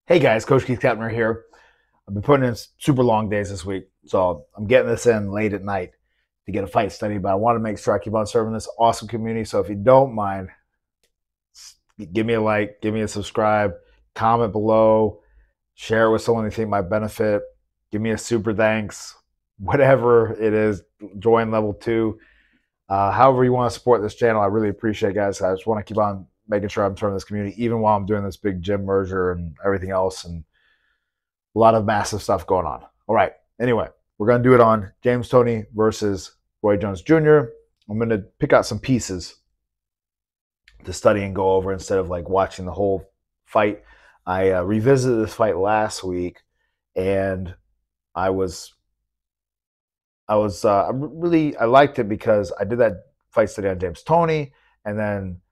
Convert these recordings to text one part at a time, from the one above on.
Hey guys, Coach Keith Kapner here. I've been putting in super long days this week, so I'm getting this in late at night to get a fight study, but I want to make sure I keep on serving this awesome community. So if you don't mind, give me a like, give me a subscribe, comment below, share it with someone you think might benefit, give me a super thanks, whatever it is, join level 2. However you want to support this channel, I really appreciate it, guys. I just want to keep on making sure I'm serving this community, even while I'm doing this big gym merger and everything else, and a lot of massive stuff going on. All right. Anyway, we're going to do it on James Toney versus Roy Jones Jr. I'm going to pick out some pieces to study and go over instead of like watching the whole fight. I revisited this fight last week, and I liked it because I did that fight study on James Toney, and then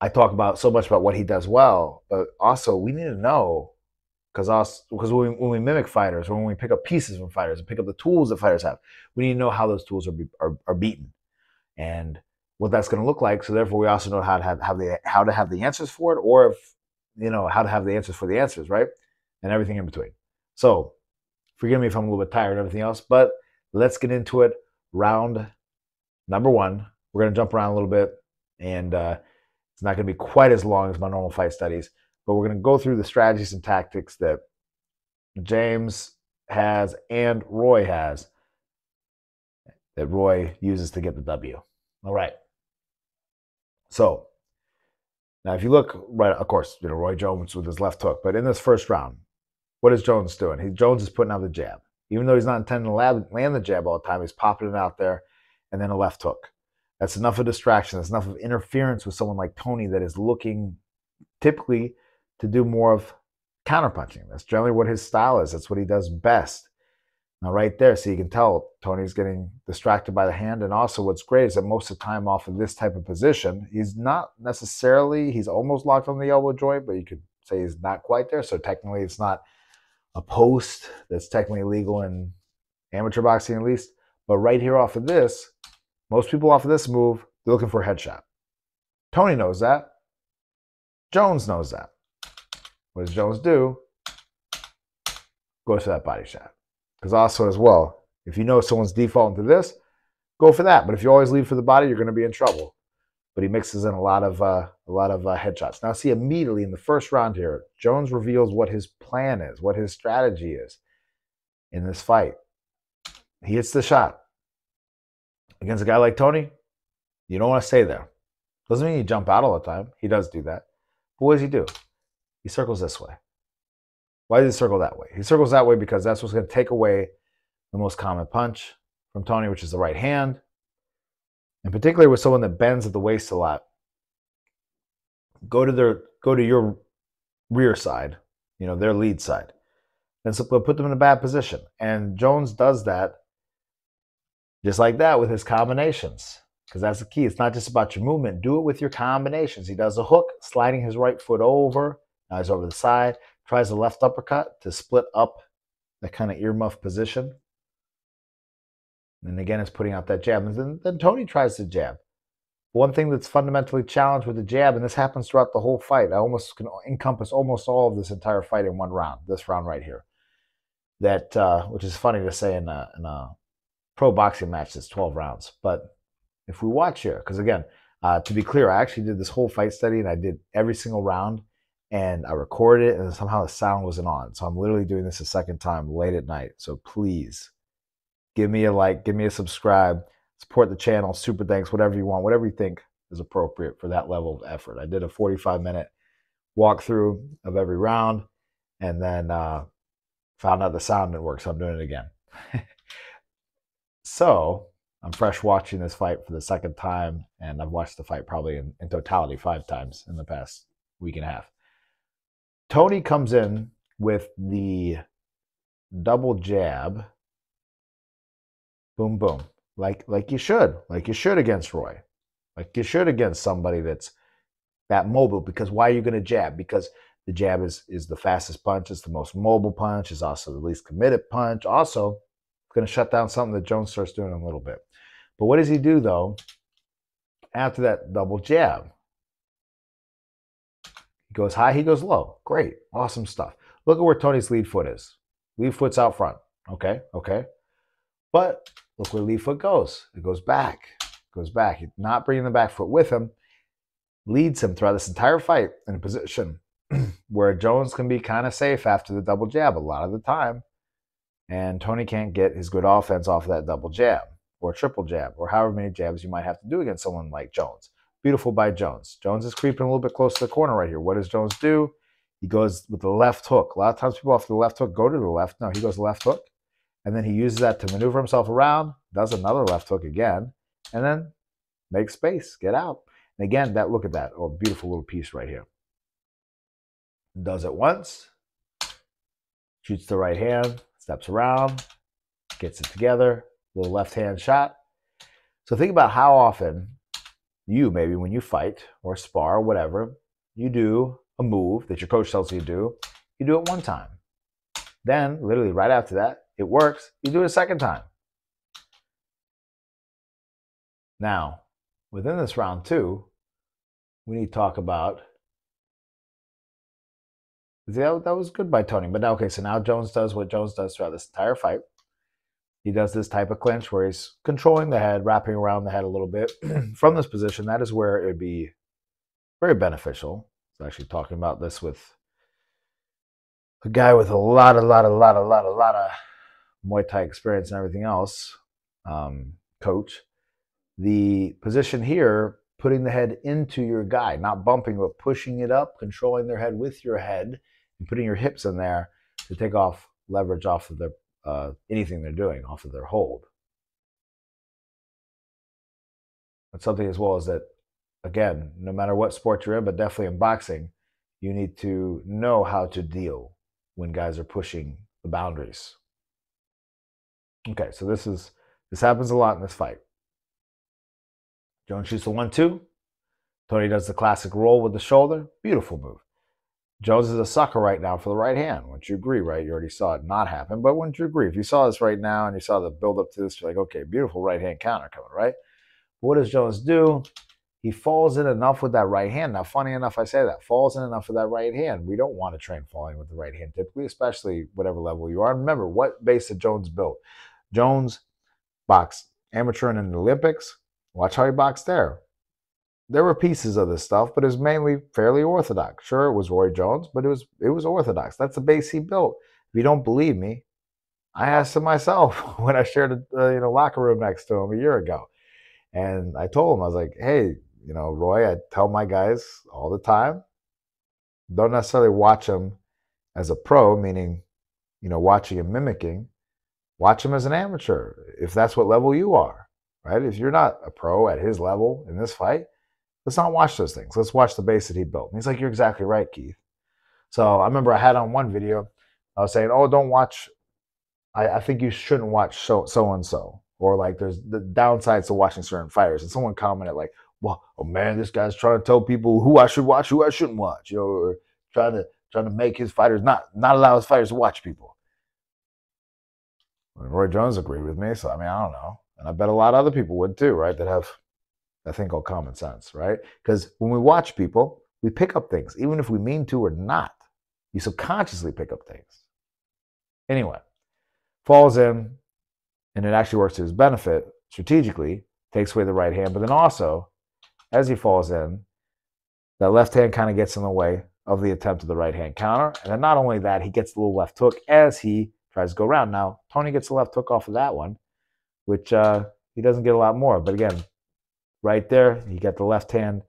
I talk about so much about what he does well, but also we need to know because when we mimic fighters, or when we pick up pieces from fighters and pick up the tools that fighters have, we need to know how those tools are beaten and what that's going to look like. So therefore, we also know how to have the answers for it, or if how to have the answers for the answers, right, and everything in between. So forgive me if I'm a little bit tired and everything else, but let's get into it. Round number 1. We're going to jump around a little bit, and it's not going to be quite as long as my normal fight studies, but we're going to go through the strategies and tactics that James has and Roy has, that Roy uses to get the W. All right. So now if you look, right, of course, Roy Jones with his left hook, but in this first round, what is Jones doing? Jones is putting out the jab. Even though he's not intending to land the jab all the time, he's popping it out there, and then a left hook. That's enough of distraction. That's enough of interference with someone like Toney that is looking typically to do more of counterpunching. That's generally what his style is. That's what he does best. Now right there, so you can tell Toney's getting distracted by the hand. And also what's great is that most of the time off of this type of position, he's almost locked on the elbow joint, but you could say he's not quite there. So technically it's not a post that's technically legal in amateur boxing at least. But right here off of this, most people off of this move, they're looking for a headshot. Toney knows that. Jones knows that. What does Jones do? Goes for that body shot. Because also as well, if you know someone's defaulting to this, go for that. But if you always lead for the body, you're going to be in trouble. But he mixes in a lot of headshots. Now see, immediately in the first round here, Jones reveals what his plan is, what his strategy is in this fight. He hits the shot. Against a guy like Toney, you don't want to stay there. Doesn't mean you jump out all the time. He does do that. But what does he do? He circles this way. Why does he circle that way? He circles that way because that's what's going to take away the most common punch from Toney, which is the right hand. And particularly with someone that bends at the waist a lot, go to your rear side, their lead side, and so put them in a bad position. And Jones does that just like that with his combinations, because that's the key. It's not just about your movement. Do it with your combinations. He does a hook, sliding his right foot over. Now he's over the side. Tries a left uppercut to split up that kind of earmuff position. And again, it's putting out that jab. And then Toney tries the jab. One thing that's fundamentally challenged with the jab, and this happens throughout the whole fight, I almost can encompass almost all of this entire fight in one round, this round right here. That, which is funny to say in a pro boxing match that's 12 rounds. But if we watch here, because again, to be clear, I actually did this whole fight study and I did every single round and I recorded it and somehow the sound wasn't on. So I'm literally doing this a second time late at night. So please give me a like, give me a subscribe, support the channel, super thanks, whatever you want, whatever you think is appropriate for that level of effort. I did a 45-minute walkthrough of every round and then found out the sound didn't work, so I'm doing it again. So I'm fresh watching this fight for the second time, and I've watched the fight probably in totality 5 times in the past week and a half. Toney comes in with the double jab, boom, boom, like you should against Roy, like you should against somebody that's that mobile. Because why are you going to jab? Because the jab is the fastest punch, it's the most mobile punch, it's also the least committed punch. Also, going to shut down something that Jones starts doing in a little bit. But what does he do, though, after that double jab? He goes high, he goes low. Great. Awesome stuff. Look at where Toney's lead foot is. Lead foot's out front. Okay, okay. But look where lead foot goes. It goes back. Goes back. He's not bringing the back foot with him. Leads him throughout this entire fight in a position where Jones can be kind of safe after the double jab a lot of the time. And Toney can't get his good offense off of that double jab or triple jab or however many jabs you might have to do against someone like Jones. Beautiful by Jones. Jones is creeping a little bit close to the corner right here. What does Jones do? He goes with the left hook. A lot of times people off the left hook go to the left. No, he goes left hook. And then he uses that to maneuver himself around, does another left hook again, and then makes space, get out. And again, look at that. Oh, beautiful little piece right here. Does it once, shoots the right hand, steps around, gets it together, little left hand shot. So think about how often you, maybe when you fight or spar or whatever, you do a move that your coach tells you to do. You do it one time. Then, literally right after that, it works. You do it a second time. Now, within this round 2, we need to talk about. That was good by Toney. But now, okay, so now Jones does what Jones does throughout this entire fight. He does this type of clinch where he's controlling the head, wrapping around the head a little bit. From this position, that is where it would be very beneficial. I was actually talking about this with a guy with a lot of Muay Thai experience and everything else, coach. The position here, putting the head into your guy, not bumping, but pushing it up, controlling their head with your head, and putting your hips in there to take off leverage off of their anything they're doing, off of their hold. That's something as well as that, again, no matter what sport you're in, but definitely in boxing, you need to know how to deal when guys are pushing the boundaries. Okay, so this happens a lot in this fight. Jones shoots the 1-2. Toney does the classic roll with the shoulder. Beautiful move. Jones is a sucker right now for the right hand. Wouldn't you agree, right? You already saw it not happen, but wouldn't you agree? If you saw this right now and you saw the build up to this, you're like, okay, beautiful right hand counter coming, right? What does Jones do? He falls in enough with that right hand. Now, funny enough, I say that. Falls in enough with that right hand. We don't want to train falling with the right hand typically, especially whatever level you are. Remember, what base did Jones build? Jones boxed amateur and in the Olympics. Watch how he boxed there. There were pieces of this stuff, but it was mainly fairly orthodox. Sure, it was Roy Jones, but it was orthodox. That's the base he built. If you don't believe me, I asked him myself when I shared a locker room next to him a year ago. And I told him, I was like, hey, Roy, I tell my guys all the time, don't necessarily watch him as a pro, meaning, watching and mimicking. Watch him as an amateur, if that's what level you are, right? If you're not a pro at his level in this fight, let's not watch those things. Let's watch the base that he built. And he's like, you're exactly right, Keith. So I remember I had on one video, I was saying, oh, don't watch, I think you shouldn't watch so-and-so. Or like there's the downsides to watching certain fighters. And someone commented like, well, oh man, this guy's trying to tell people who I should watch, who I shouldn't watch, or trying to make his fighters not allow his fighters to watch people. And Roy Jones agreed with me, so I don't know. And I bet a lot of other people would too, right? That have that thing called common sense, right? Because when we watch people, we pick up things, even if we mean to or not. You subconsciously pick up things. Anyway, falls in, and it actually works to his benefit strategically, takes away the right hand, but then also, as he falls in, that left hand kind of gets in the way of the attempt of the right hand counter. And then not only that, he gets the little left hook as he tries to go around. Now, Toney gets the left hook off of that one, which he doesn't get a lot more. But again, right there, he got the left hand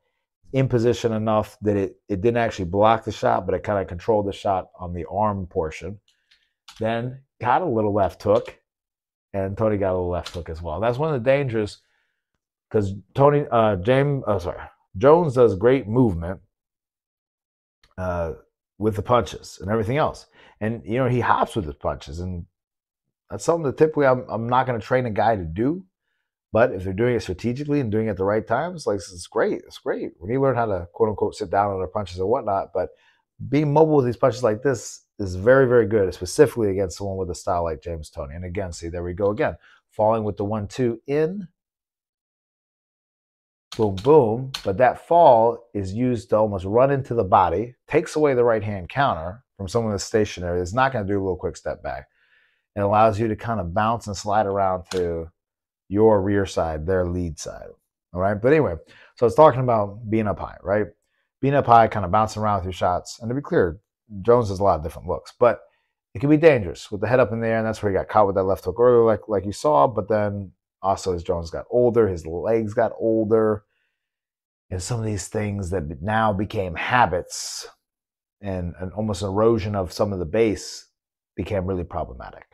in position enough that it didn't actually block the shot, but it kind of controlled the shot on the arm portion. Then got a little left hook, and Toney got a little left hook as well. That's one of the dangers, because Jones does great movement with the punches and everything else. And, he hops with his punches. And that's something that typically I'm not going to train a guy to do. But if they're doing it strategically and doing it at the right times, like, it's great. It's great. When you learn how to, quote unquote, sit down on their punches and whatnot. But being mobile with these punches like this is very, very good, specifically against someone with a style like James Toney. And again, see, there we go again. Falling with the 1-2 in. boom, boom. But that fall is used to almost run into the body, takes away the right hand counter from someone that's stationary, that's not going to do a little quick step back, and allows you to kind of bounce and slide around to your rear side, their lead side. All right. But anyway, so it's talking about being up high, right? Being up high, kind of bouncing around with your shots. And to be clear, Jones has a lot of different looks, but it can be dangerous with the head up in the air, and that's where he got caught with that left hook earlier, like you saw. But then also as Jones got older, his legs got older, and some of these things that now became habits and almost erosion of some of the base became really problematic.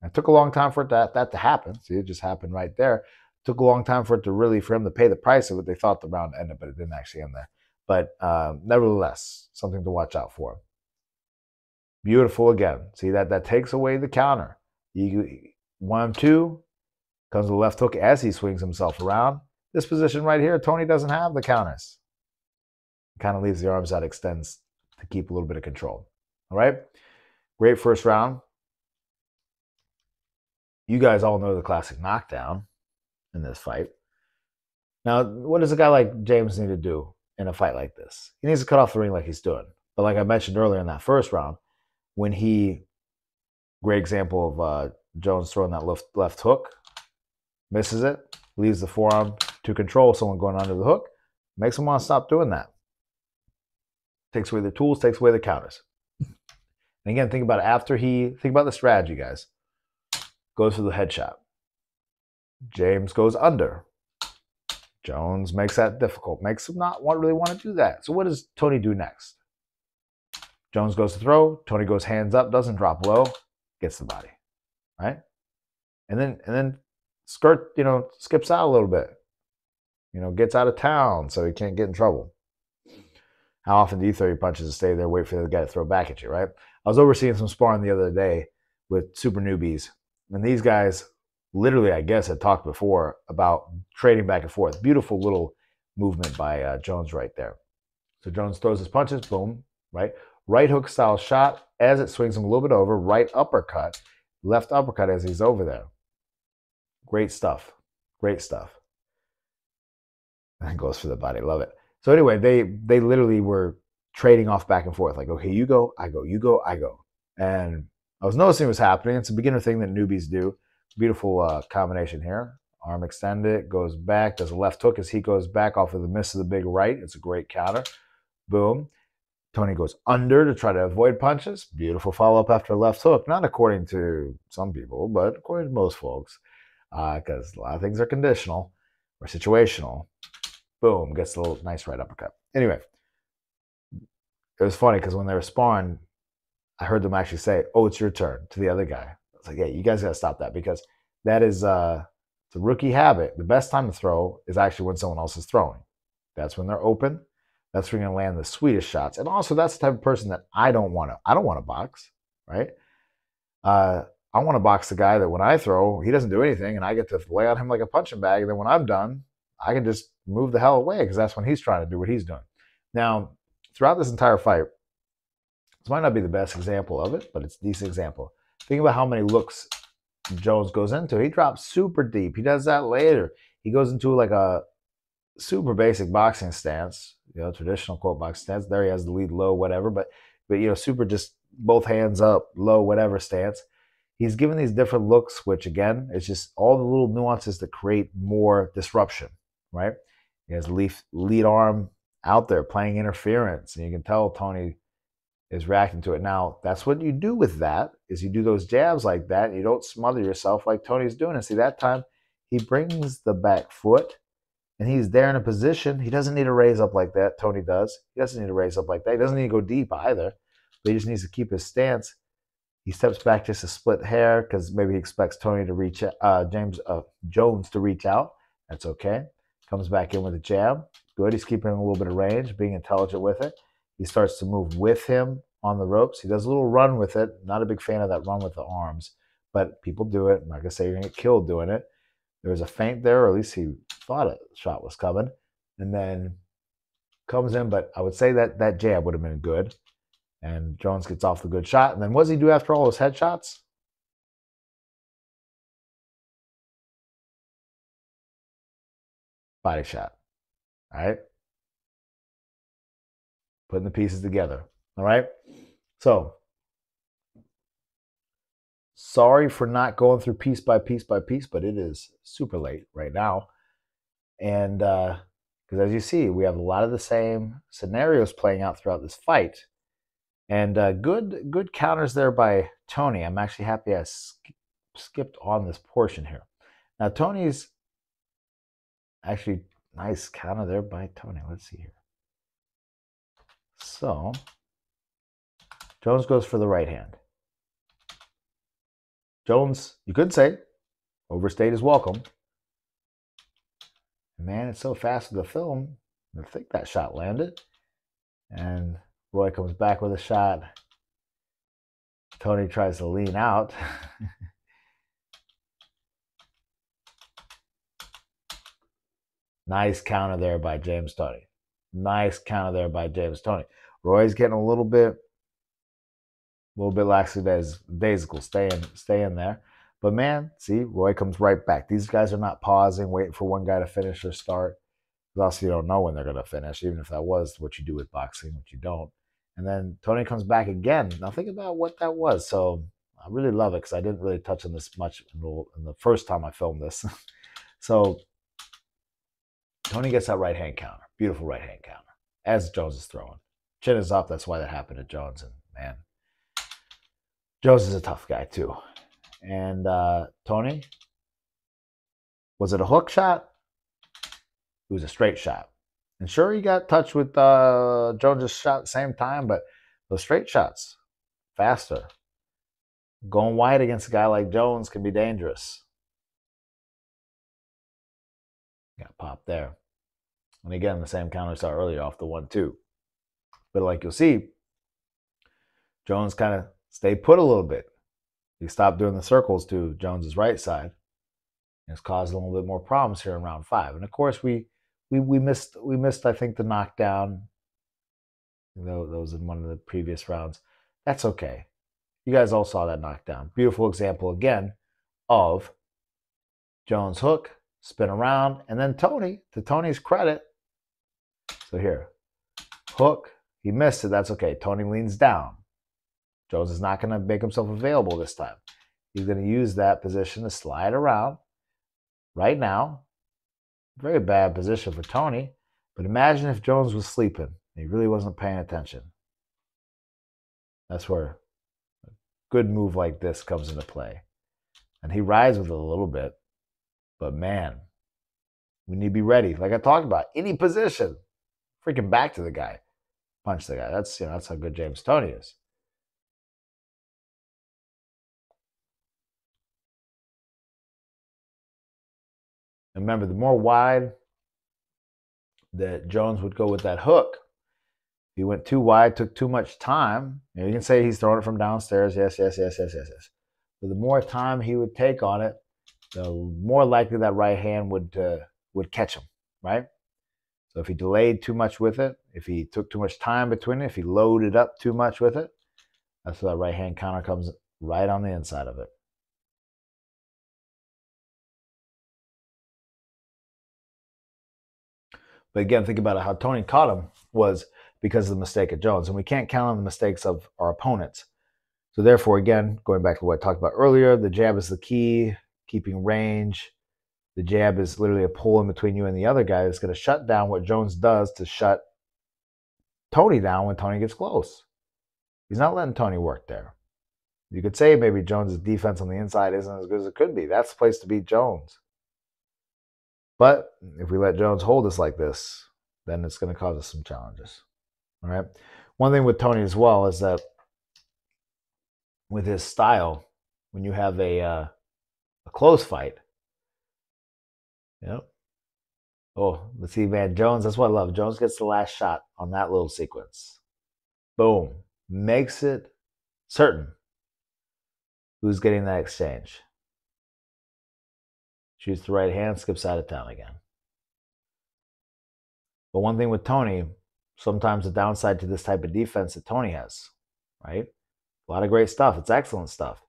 It took a long time for that to happen. See, it just happened right there. It took a long time for him to pay the price of it. They thought the round ended, but it didn't actually end there. But nevertheless, something to watch out for. Beautiful again. See, that takes away the counter. 1-2 comes the left hook as he swings himself around. This position right here, Toney doesn't have the counters. Kind of leaves the arms out, extends to keep a little bit of control. All right? Great first round. You guys all know the classic knockdown in this fight. Now, what does a guy like James need to do in a fight like this? He needs to cut off the ring like he's doing. But like I mentioned earlier in that first round, when great example of Jones throwing that left hook, misses it, leaves the forearm to control someone going under the hook, makes him want to stop doing that. Takes away the tools, takes away the counters. And again, think about the strategy, guys. Goes for the headshot. James goes under. Jones makes that difficult, makes him not really want to do that. So what does Toney do next? Jones goes to throw, Toney goes hands up, doesn't drop low, gets the body, right? And then skips out a little bit. Gets out of town so he can't get in trouble. How often do you throw your punches and stay there, wait for the guy to throw back at you, right? I was overseeing some sparring the other day with super newbies. And these guys literally, I guess, had talked before about trading back and forth. Beautiful little movement by Jones right there. So Jones throws his punches, boom, right? Right hook style shot as it swings him a little bit over. Right uppercut, left uppercut as he's over there. Great stuff. Great stuff. And goes for the body. Love it. So anyway, they literally were trading off back and forth. Like, okay, you go, I go, you go, I go. And I was noticing what's happening. It's a beginner thing that newbies do. Beautiful combination here. Arm extended, goes back, does a left hook as he goes back off of the miss of the big right. It's a great counter. Boom. Toney goes under to try to avoid punches. Beautiful follow-up after a left hook. Not according to some people, but according to most folks. Because a lot of things are conditional or situational. Boom. Gets a little nice right uppercut. Anyway, it was funny because when they were sparring, I heard them actually say, "Oh, it's your turn," to the other guy. I was like, "Yeah, you guys got to stop that because that is it's a rookie habit. The best time to throw is actually when someone else is throwing. That's when they're open. That's when you're going to land the sweetest shots. And also, that's the type of person that I don't want to box, right? I want to box the guy that when I throw, he doesn't do anything, and I get to lay on him like a punching bag. And then when I'm done, I can just move the hell away because that's when he's trying to do what he's doing. Now, throughout this entire fight, this might not be the best example of it, but it's a decent example. Think about how many looks Jones goes into. He drops super deep. He does that later. He goes into like a super basic boxing stance, traditional quote boxing stance. There he has the lead low, whatever, but super just both hands up, low, whatever stance. He's given these different looks, which again, it's just all the little nuances that create more disruption, right? He has lead arm out there playing interference, and you can tell Toney is reacting to it. Now, that's what you do with that, is you do those jabs like that, and you don't smother yourself like Toney's doing. And see, that time, he brings the back foot, and he's there in a position. He doesn't need to raise up like that. Toney does. He doesn't need to raise up like that. He doesn't need to go deep either, but he just needs to keep his stance. He steps back just a split hair because maybe he expects Toney to reach Jones to reach out. That's okay. Comes back in with a jab. Good. He's keeping a little bit of range, being intelligent with it. He starts to move with him on the ropes. He does a little run with it. Not a big fan of that run with the arms, but people do it. I'm not going to say you're going to get killed doing it. There was a feint there, or at least he thought a shot was coming, and then comes in. But I would say that jab would have been good. And Jones gets off the good shot. And then what does he do after all those headshots? Body shot. All right. Putting the pieces together. All right. So, sorry for not going through piece by piece by piece, but it is super late right now. And because as you see, we have a lot of the same scenarios playing out throughout this fight. And good counters there by Toney. I'm actually happy I skipped on this portion here. Now, Toney's actually nice counter there by Toney. Let's see here. So, Jones goes for the right hand. Jones, you could say, overstayed his welcome. Man, it's so fast with the film. I think that shot landed. And Roy comes back with a shot. Toney tries to lean out. Nice counter there by James Toney. Nice counter there by James Toney. Roy's getting a little bit lackadaisical, stay in there. But man, see, Roy comes right back. These guys are not pausing, waiting for one guy to finish or start. Because also you don't know when they're going to finish, even if that was what you do with boxing, which you don't. And then Toney comes back again. Now think about what that was. So I really love it because I didn't really touch on this much in the first time I filmed this. So Toney gets that right hand counter. Beautiful right hand counter. As Jones is throwing. Chin is up. That's why that happened to Jones. And man, Jones is a tough guy too. And Toney, was it a hook shot? It was a straight shot. And sure, he got touched with Jones' shot at the same time, but those straight shots, faster. Going wide against a guy like Jones can be dangerous. Got popped there. And again, the same counter I saw earlier off the 1-2. But like you'll see, Jones kind of stayed put a little bit. He stopped doing the circles to Jones's right side. It's caused a little bit more problems here in round 5. And of course, we missed I think the knockdown. Those in one of the previous rounds. That's okay. You guys all saw that knockdown. Beautiful example again of Jones hook, spin around, and then Toney, to Toney's credit. So here, hook, he missed it. That's okay. Toney leans down. Jones is not going to make himself available this time. He's going to use that position to slide around. Right now, very bad position for Toney. But imagine if Jones was sleeping and he really wasn't paying attention. That's where a good move like this comes into play. And he rides with it a little bit. But man, we need to be ready. Like I talked about, any position. Freaking back to the guy. Punch the guy. That's how good James Toney is. And remember, the more wide that Jones would go with that hook, if he went too wide, took too much time. You can say he's throwing it from downstairs. Yes. But the more time he would take on it, the more likely that right hand would catch him, right? So if he delayed too much with it, if he took too much time between it, if he loaded up too much with it, that's where that right hand counter comes right on the inside of it. But again, think about it. How Toney caught him was because of the mistake of Jones. And we can't count on the mistakes of our opponents. So therefore, again, going back to what I talked about earlier, the jab is the key, keeping range. The jab is literally a pull in between you and the other guy that's going to shut down what Jones does to shut Toney down when Toney gets close. He's not letting Toney work there. You could say maybe Jones' defense on the inside isn't as good as it could be. That's the place to beat Jones. But if we let Jones hold us like this, then it's going to cause us some challenges. All right. One thing with Toney as well is that with his style, when you have a close fight, oh, let's see, man, Jones, that's what I love. Jones gets the last shot on that little sequence. Boom. Makes it certain who's getting that exchange. Shoots the right hand, skips out of town again. But one thing with Toney, sometimes the downside to this type of defense that Toney has, right? A lot of great stuff. It's excellent stuff.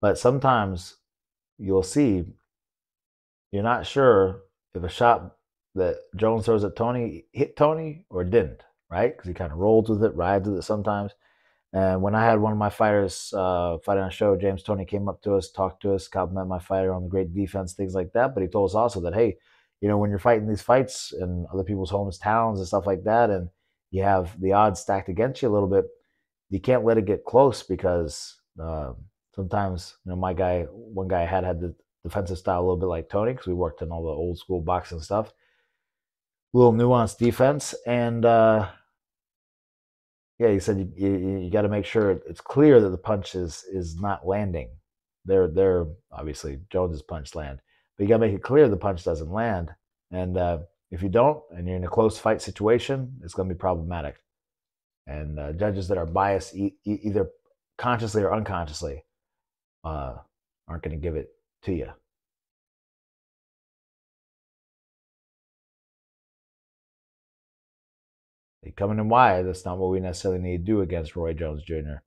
But sometimes you'll see you're not sure if a shot that Jones throws at Toney hit Toney or didn't, right? Because he kind of rolls with it, rides with it sometimes. And when I had one of my fighters fighting on a show, James Toney came up to us, talked to us, complimented my fighter on the great defense, things like that. But he told us also that, hey, when you're fighting these fights in other people's hometowns and stuff like that, and you have the odds stacked against you a little bit, you can't let it get close because sometimes, one guy I had the defensive style a little bit like Toney because we worked in all the old school boxing stuff, a little nuanced defense, and yeah, he said you got to make sure it's clear that the punch is not landing. They're obviously Jones's punch land, but you got to make it clear the punch doesn't land. And if you don't, and you're in a close fight situation, it's going to be problematic. And judges that are biased, either consciously or unconsciously, aren't going to give it to you. They coming in wide. That's not what we necessarily need to do against Roy Jones Jr.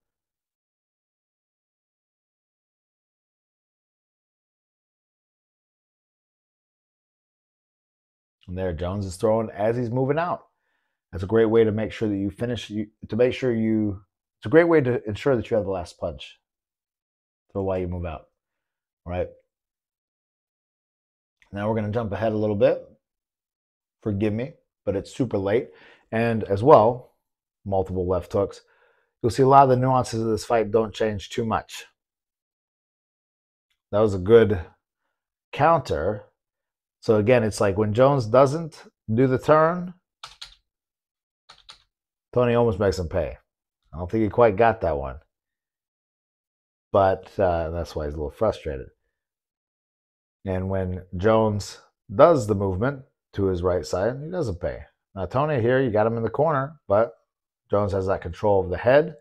And there, Jones is throwing as he's moving out. That's a great way to make sure that you finish. It's a great way to ensure that you have the last punch. Throw while you move out. All right. Now we're going to jump ahead a little bit. Forgive me, but it's super late. And as well, multiple left hooks. You'll see a lot of the nuances of this fight don't change too much. That was a good counter. So again, it's like when Jones doesn't do the turn, Toney almost makes him pay. I don't think he quite got that one. But that's why he's a little frustrated. And when Jones does the movement to his right side, he doesn't pay. Now, Toney here, you got him in the corner, but Jones has that control of the head.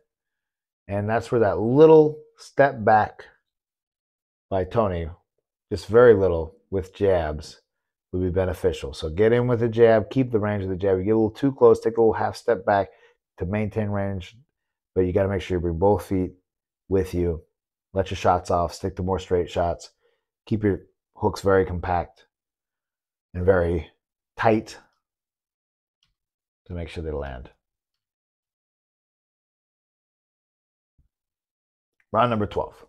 And that's where that little step back by Toney, just very little with jabs, would be beneficial. So get in with the jab, keep the range of the jab. You get a little too close, take a little half step back to maintain range, but you got to make sure you bring both feet with you. Let your shots off, stick to more straight shots. Keep your hooks very compact and very tight to make sure they land. Round number 12.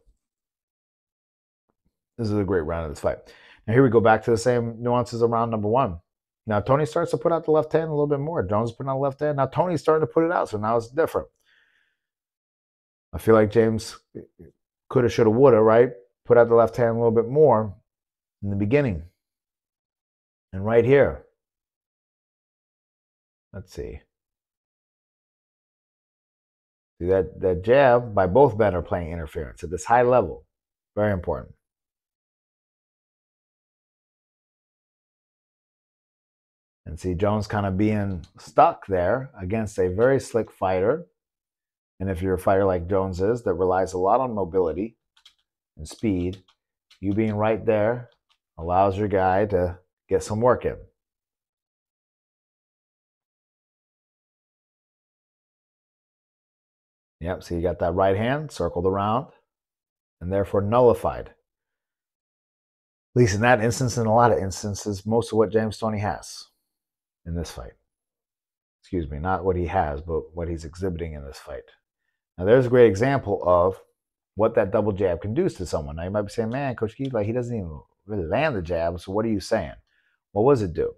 This is a great round of this fight. Now here we go back to the same nuances of round number 1. Now Toney starts to put out the left hand a little bit more. Jones is putting out the left hand. Now Toney's starting to put it out, so now it's different. I feel like James coulda, shoulda, woulda, right? Put out the left hand a little bit more in the beginning. And right here, let's see. See that jab by both men are playing interference at this high level. Very important. And see Jones kind of being stuck there against a very slick fighter. And if you're a fighter like Jones is, that relies a lot on mobility and speed, you being right there allows your guy to get some work in. Yep, so you got that right hand circled around and therefore nullified. At least in that instance, in a lot of instances, most of what James Toney has in this fight. Excuse me, not what he has, but what he's exhibiting in this fight. Now, there's a great example of what that double jab can do to someone. Now, you might be saying, man, Coach Keith, like he doesn't even really land the jab, so what are you saying? What does it do?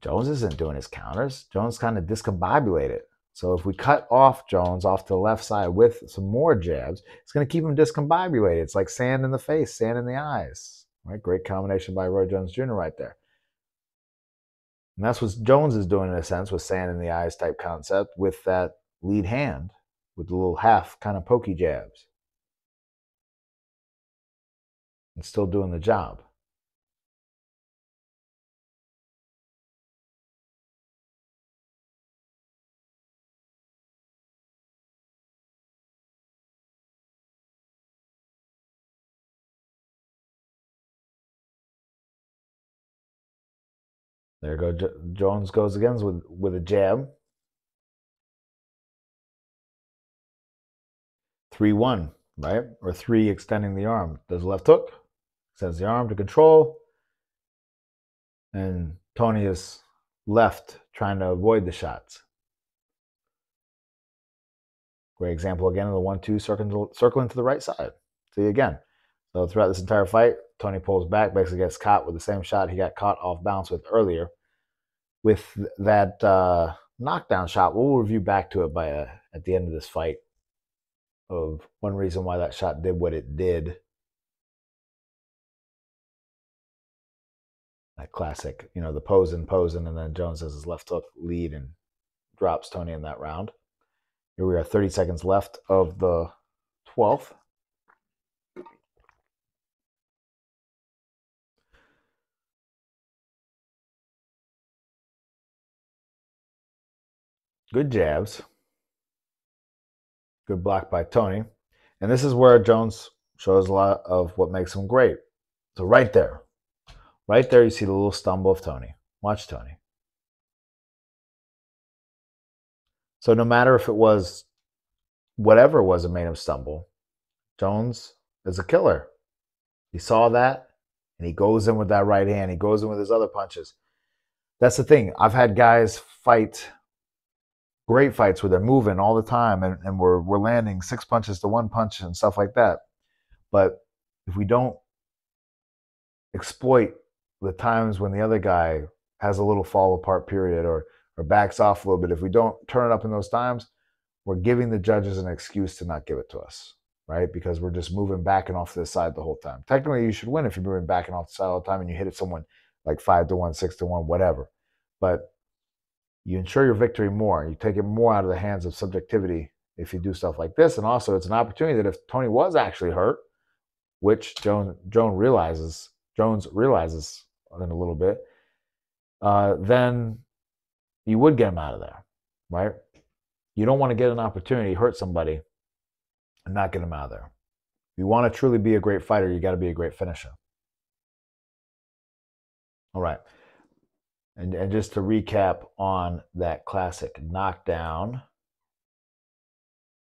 Jones isn't doing his counters. Jones kind of discombobulated. So if we cut off Jones off to the left side with some more jabs, it's going to keep him discombobulated. It's like sand in the face, sand in the eyes. Right? Great combination by Roy Jones Jr. right there. And that's what Jones is doing in a sense with sand in the eyes type concept with that lead hand with the little half kind of pokey jabs. And still doing the job. There goes Jones goes again with a jab. 3-1, right? Or 3 extending the arm. Does left hook, extends the arm to control, and Toney is left trying to avoid the shots. Great example again of the 1-2 circling to the right side. See again. So throughout this entire fight, Toney pulls back, basically gets caught with the same shot he got caught off balance with earlier. With that knockdown shot, we'll review back to it at the end of this fight of one reason why that shot did what it did. That classic, the posing, and then Jones has his left hook lead and drops Toney in that round. Here we are, 30 seconds left of the 12th. Good jabs. Good block by Toney. And this is where Jones shows a lot of what makes him great. So right there you see the little stumble of Toney. Watch Toney. So no matter if it was whatever it was that made him stumble, Jones is a killer. He saw that, and he goes in with that right hand. He goes in with his other punches. That's the thing. I've had guys fight great fights where they're moving all the time, and we're landing 6 punches to 1 punch and stuff like that. But if we don't exploit the times when the other guy has a little fall apart period or backs off a little bit, if we don't turn it up in those times, we're giving the judges an excuse to not give it to us, right? Because we're just moving back and off to the side the whole time. Technically, you should win if you're moving back and off the side all the time and you hit it someone like 5-1, 6-1, whatever. But you ensure your victory more. You take it more out of the hands of subjectivity if you do stuff like this. And also, it's an opportunity that if Toney was actually hurt, which Jones realizes in a little bit, then you would get him out of there, right? You don't want to get an opportunity to hurt somebody and not get him out of there. If you want to truly be a great fighter, you got to be a great finisher. All right. And just to recap on that classic knockdown,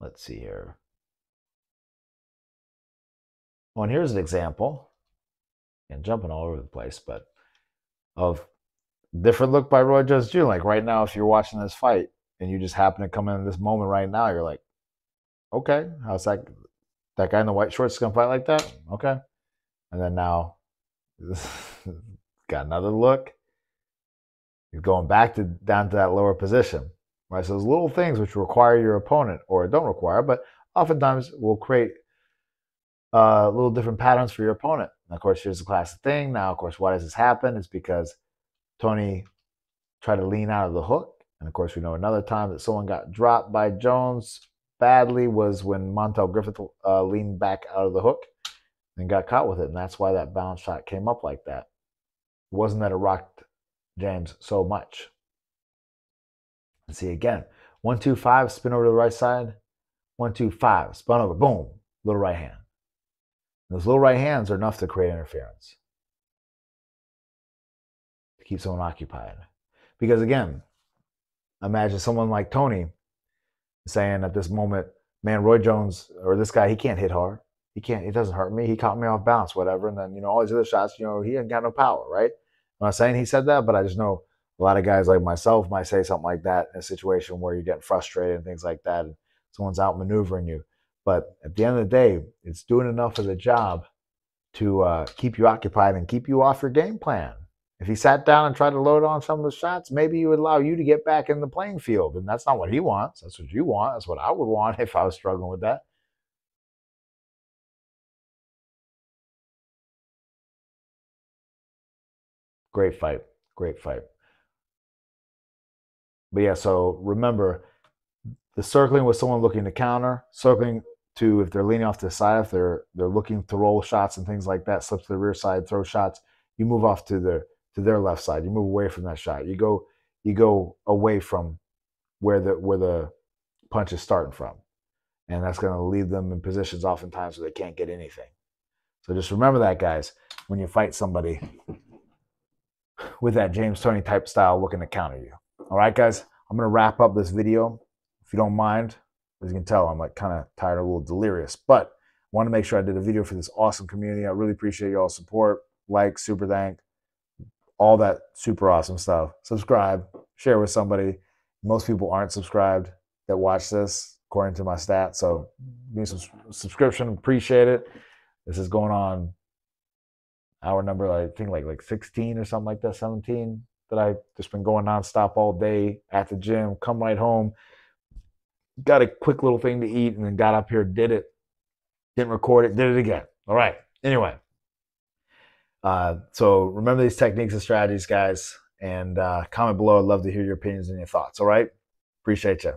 let's see here. Oh, and here's an example, and jumping all over the place, but of different look by Roy Jones Jr. Like right now, if you're watching this fight and you just happen to come in this moment right now, you're like, okay, how's that guy in the white shorts gonna fight like that? Okay. And then now, got another look. He's going back down to that lower position, right? So those little things which require your opponent, or don't require, but oftentimes will create little different patterns for your opponent. And of course, here's the classic thing. Now, of course, why does this happen? It's because Toney tried to lean out of the hook. And of course, we know another time that someone got dropped by Jones badly was when Montel Griffith leaned back out of the hook and got caught with it. And that's why that bounce shot came up like that. It wasn't that it rocked James so much. Let's see again. 1-2-5, spin over to the right side. 1-2-5, spun over, boom, little right hand. Those little right hands are enough to create interference, to keep someone occupied. Because again, imagine someone like Toney saying at this moment, man, Roy Jones, or this guy, he can't hit hard. It doesn't hurt me. He caught me off balance, whatever. And then, all these other shots, he ain't got no power, right? I'm not saying he said that, but I just know a lot of guys like myself might say something like that in a situation where you're getting frustrated and things like that, and someone's outmaneuvering you. But at the end of the day, it's doing enough of the job to keep you occupied and keep you off your game plan. If he sat down and tried to load on some of the shots, maybe he would allow you to get back in the playing field. And that's not what he wants. That's what you want. That's what I would want if I was struggling with that. Great fight. Great fight. But yeah, so remember, the circling was someone looking to counter, circling to if they're leaning off to the side, if they're looking to roll shots and things like that, slip to the rear side, throw shots, you move off to their left side. You move away from that shot. You go away from where the punch is starting from. And that's going to leave them in positions oftentimes where they can't get anything. So just remember that, guys, when you fight somebody with that James Toney type style looking to counter you. All right, guys, I'm going to wrap up this video. If you don't mind, as you can tell, I'm like kind of tired, a little delirious, but I want to make sure I did a video for this awesome community. I really appreciate y'all's support. Like, super thank. all that super awesome stuff. Subscribe, share with somebody. Most people aren't subscribed that watch this, according to my stats. So give me some subscription, appreciate it. This is going on hour number, I think like 16 or something like that, 17, that I just been going nonstop all day at the gym, come right home, got a quick little thing to eat, and then got up here, did it, didn't record it, did it again. All right. Anyway, so remember these techniques and strategies, guys, and comment below. I'd love to hear your opinions and your thoughts. All right. Appreciate you.